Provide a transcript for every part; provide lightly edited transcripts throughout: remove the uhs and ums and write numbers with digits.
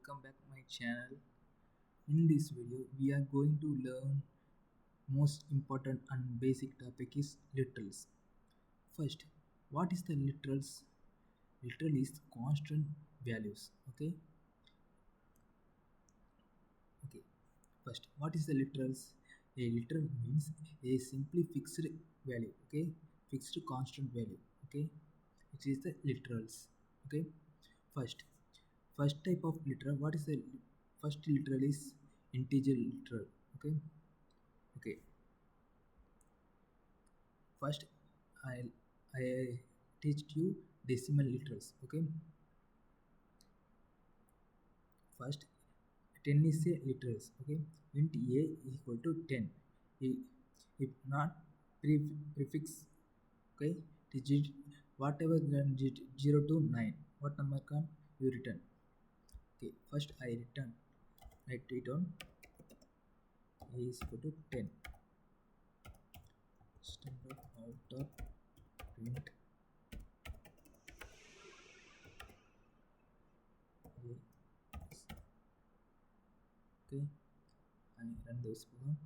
welcome back my channel. In this video we are going to learn most important and basic topic is literals. First, what is the literals? Literal is constant values. Okay. First, what is the literals? A literal means a simply fixed value. Fixed constant value. It is the literals. Okay. First, first type of literal. What is the first literal is integer literal. Okay. First, I teach you decimal literals. First, 10 is a literals. Int a is equal to 10. If not prefix, digit whatever digit 0 to 9, what number can you return? First I return, write it on a is equal to 10. Standard out of print a is, I run this program,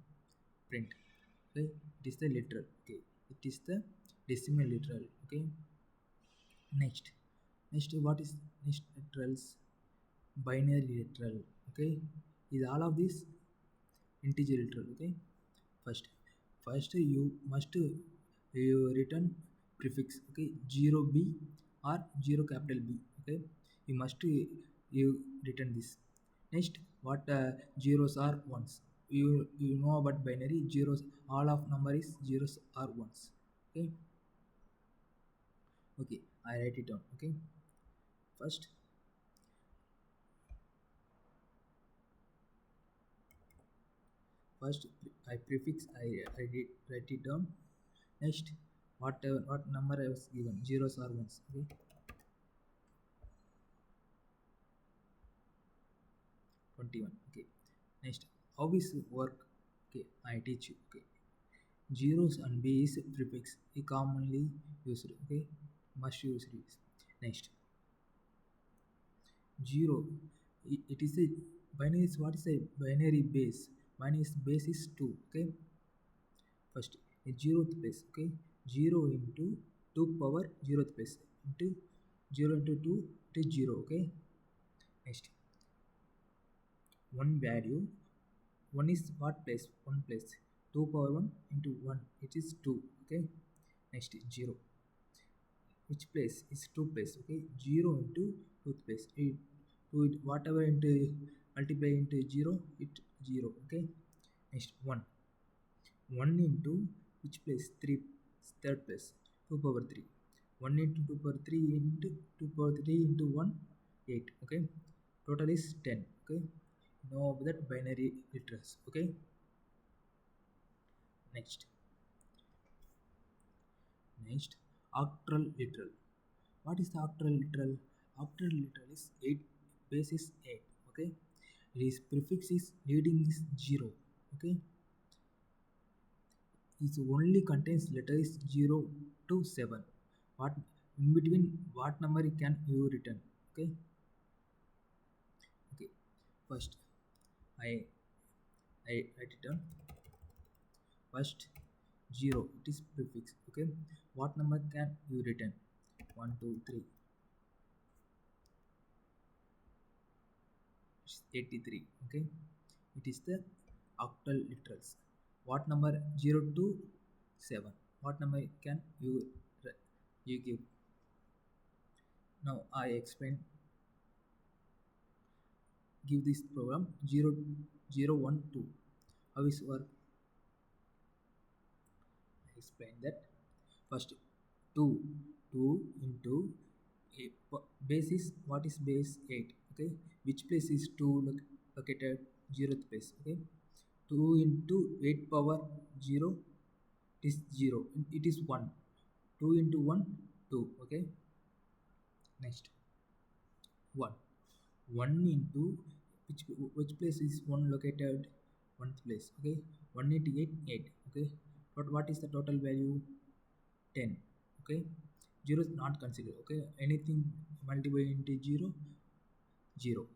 print. It is the literal. It is the decimal literal. Next, what is next literals? Binary literal. Is all of this integer literal. First, you must you return prefix. 0b or 0 capital B. You must you return this. Next, what zeros are ones? You know about binary zeros. All of number is zeros or ones. I write it down. First, I prefix, write it down. Next, what number I was given, zeros or ones. 21. Next, how is work? I teach you. Zeros and b is prefix, commonly used. Must use this. Next, 0, it is a binary. What is a binary base? Binary base is 2. First, a zeroth place. 0 into 2 power zeroth place into 0 into 2 to 0. Next, one value. One is what place? One place. 2 power 1 into 1, it is 2. Next, 0. Which place is 2 place? 0 into 2th place. 2 whatever into multiply into 0, it 0. Next, 1. 1 into which place? 3, third place. 2 power 3. 1 into 2 power 3 into 2 power 3 into 1, 8. Total is 10. Know that binary literals. Next, octal literal. What is the octal literal? Octal literal is 8, base is 8. Its prefix is leading is 0. It only contains letters 0 to 7. What in between, what number can you return? First, I write it down. First, 0, it is prefix. What number can you return? 1 2 3, it's 83. It is the octal literals. What number? 0 to 7. What number can you give? Now I explain. Give this program 0 0 1 2. How is work? I explain that. First, 2 into a base is, what is base? 8. Which place is 2 located? 0th place. 2 into 8 power 0 is 0. It is 1. 2 into 1, 2. Next, 1. 1 into which place is 1 located? 1th place. 1 into 8, 8. But what is the total value? 10. 0 is not considered. Anything multiplied into 0, 0.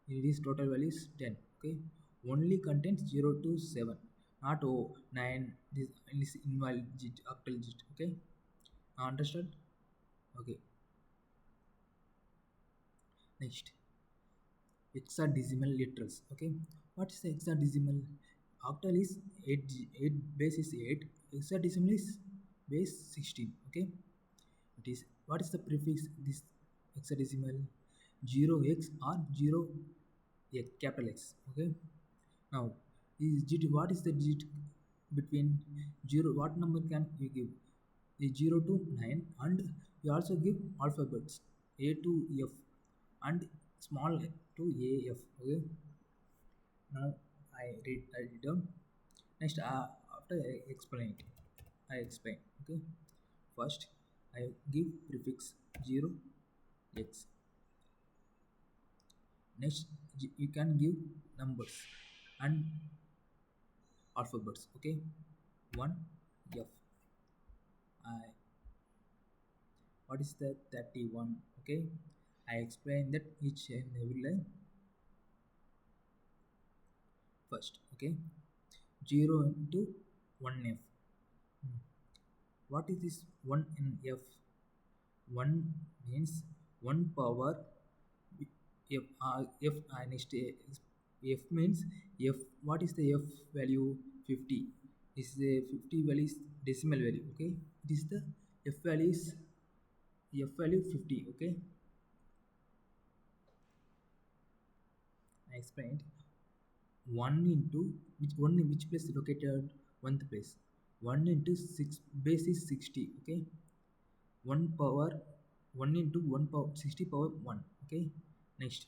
It is total value is 10. Okay, only contains 0 to 7, not 9. This invalid octal digit. Okay, understood? Okay, next, hexadecimal literals. Okay, what is the hexadecimal? Octal is 8, 8 base is 8, hexadecimal is base 16. Okay, it is, what is the prefix this hexadecimal? 0x or 0 capital X. Okay, now is digit, what is the digit between 0, what number can you give? The 0 to 9, and you also give alphabets A to F and small to AF. Okay, now I read down. Next, after I explain it, I explain. Okay, first I give prefix 0 x. Next, you can give numbers and alphabets. Okay, 1 F. I, what is the 31? Okay, I explain that each and every line first. Okay, 0 into 1F. What is this 1 in F? 1 means 1 power F. F next F means F. What is the F value? 50. This is a 50 value is decimal value. Okay, this is the F value is F value 50. Okay, I explained. 1 into which place located? 1th place. 1 into 6 base is 60. Okay, 1 power 1 into 1 power 60 power 1. Okay, next,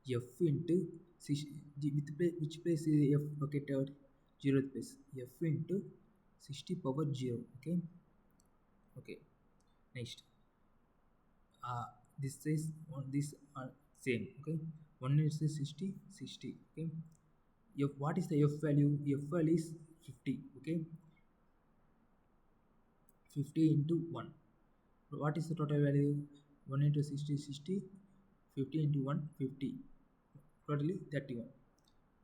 F into which place is F located? 0th place. F into 60 power 0. Okay, okay, next, this is on this same. Okay, 1 is 60 60. Okay, F, what is the F value? F value is 50. Okay, 50 into 1. What is the total value? 1 into 60 60. 50 into 1 50. Totally 31.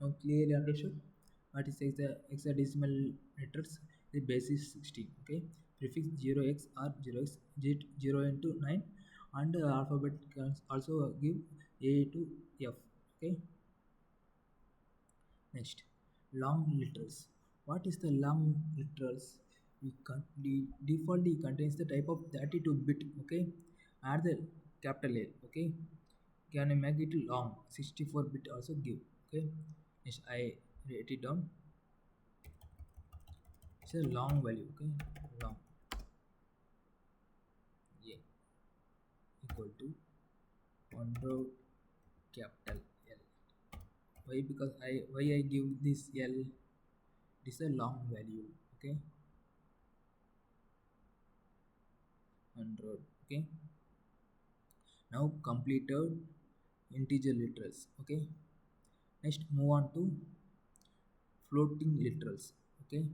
Now clearly understood what is the hexadecimal letters? The base is 16. Okay, prefix 0x or 0x, 0 into 9, and alphabet can also give A to F. Okay, next, long literals. What is the long literals? Defaultly contains the type of 32-bit. Okay, add the capital A. Okay, can I make it long? 64-bit also give. Okay, next I write it down. It's a long value. Okay, long A equal to 1 capital L. Why? Because why I give this L? This is a long value. Okay, 100. Okay, now completed integer literals. Okay, next move on to floating literals. Okay,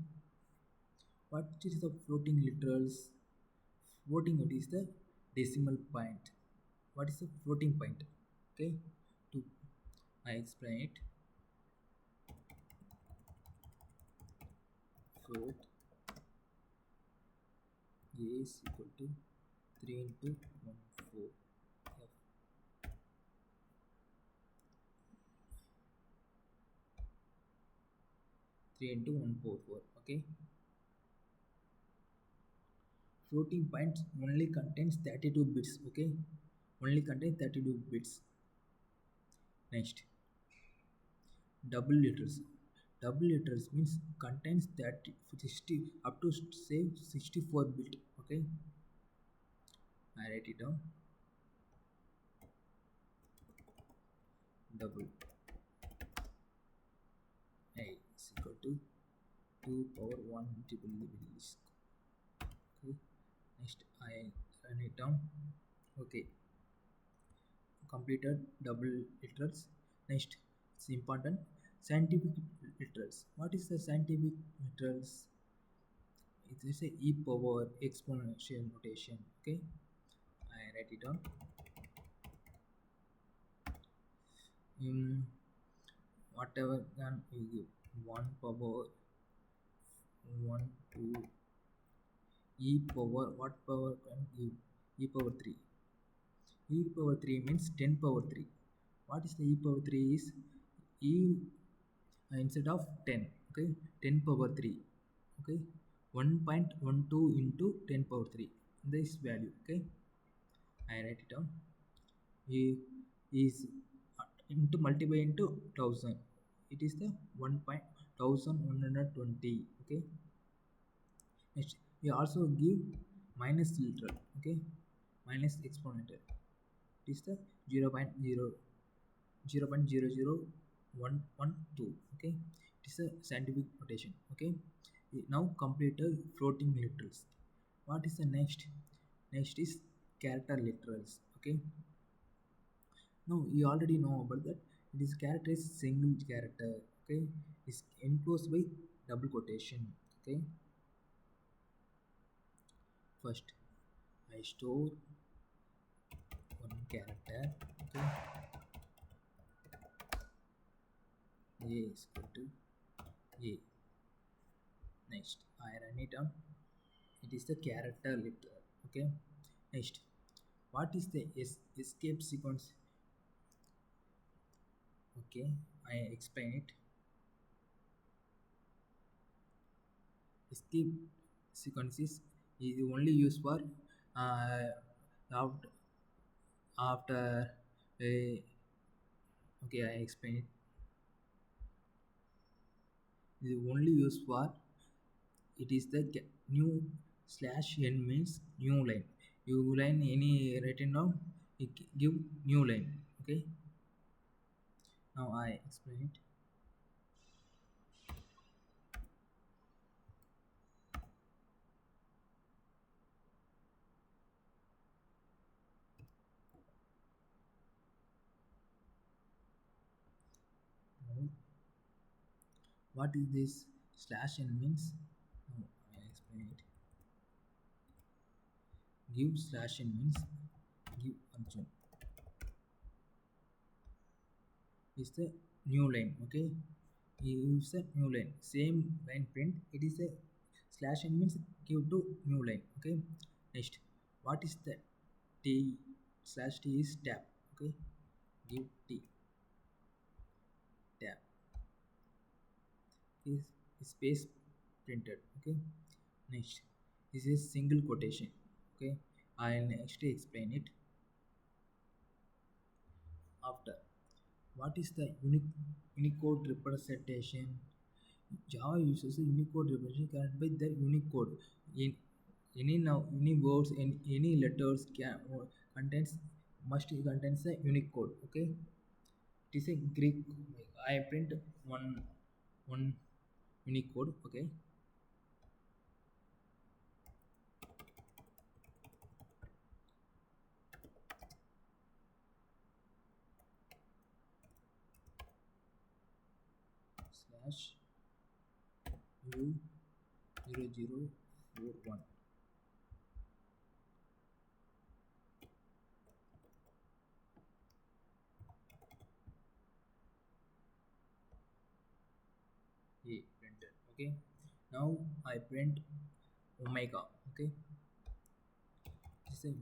what is the floating literals? Floating, it is the decimal point. What is the floating point? Okay, to I explain it. Float A is equal to 3 into 1 4 F. 3 into 1 4 4. Okay, floating point only contains 32 bits. Okay, only contains 32 bits. Next, double literals. Double literals means contains 30 60 up to say 64 bit. Okay, I write it down. Double A is equal to 2 power 1 multiple. Okay, next I run it down. Okay, completed double literals. Next, it's important, scientific literals. What is the scientific literals? It is a e power exponential notation. Okay, I write it down. um, whatever can you give 1 power 1 to e power, what power can give e power 3. E power 3 means 10 power 3. What is the e power 3 is e instead of 10, okay, 10 power 3, okay, 1.12 into 10 power 3, this value, okay, I write it down. E is into multiply into 1000, it is the 1.1120, okay. Next we also give minus literal, okay, minus exponential, it is the 0.00112, okay, it is a scientific notation, okay. Now completed floating literals. What is the next is character literals, okay. No, you already know about that. It is character is single character, okay, is enclosed by double quotation, okay. First I store one character, okay, a is equal to a. Next I run it on, it is the character literal, okay. Next, what is the escape sequence, okay, I explain it. Escape sequences is only used for uh, after after a, okay, I explain it. It is only used for, it is the new slash n means new line. You line any written down, it give new line, okay. Now I explain it. Now, what is this slash n means? Now I explain it. Give slash n means give Arjun is the new line, okay. Use a new line, same line print, it is a slash n means give to new line, okay. Next, what is the t, slash t is tab, okay, give t tab is space printed, okay. Next, this is single quotation, okay. I'll next explain it after. What is the Unicode representation? Java uses a Unicode representation carried by the Unicode. In any words and any letters can contains must contains a Unicode. Okay, it is a Greek. I print one Unicode. Okay, slash U0041. A printed. Okay, now I print omega. Okay, it's a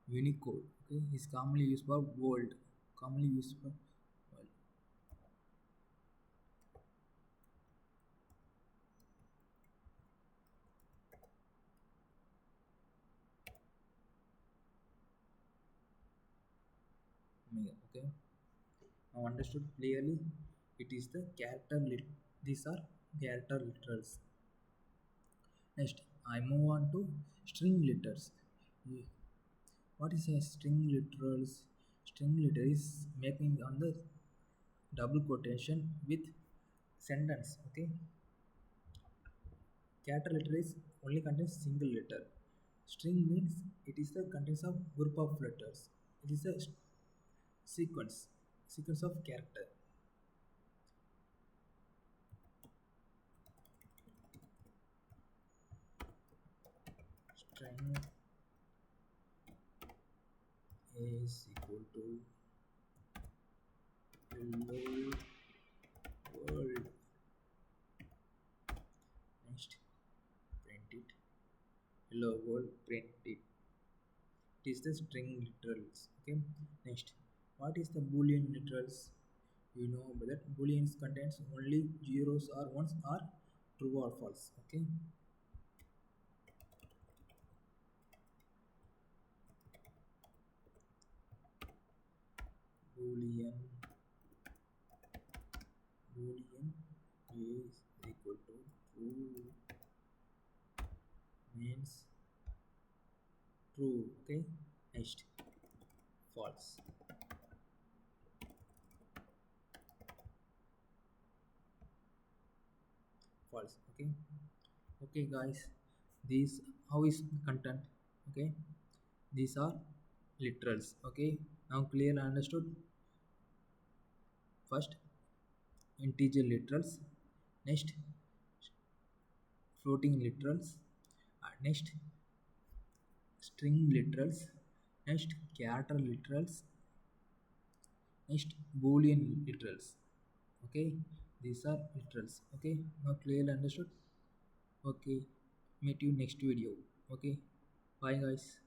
Unicode. Okay, is commonly used for world. Commonly used for world. Omega. Okay, now understood clearly. It is the character these are character literals. Next, I move on to string letters. What is a string literals? String letter is making on the double quotation with sentence. Okay, character letter is only contains single letter. String means it is the contents of group of letters. It is a sequence of character. String is equal to hello It is the string literals. Okay. Next, what is the Boolean literals? You know that Booleans contains only zeros or ones or true or false. Okay. Boolean Boolean is equal to true means true. Okay. Next, false. False. Okay. Okay, guys. These how is content? Okay. These are literals. Okay. Now clear understood. First, integer literals. Next, floating literals. Next, string literals. Next, character literals. Next, Boolean literals. Okay, these are literals. Okay, now clearly understood. Okay, meet you next video. Okay, bye guys.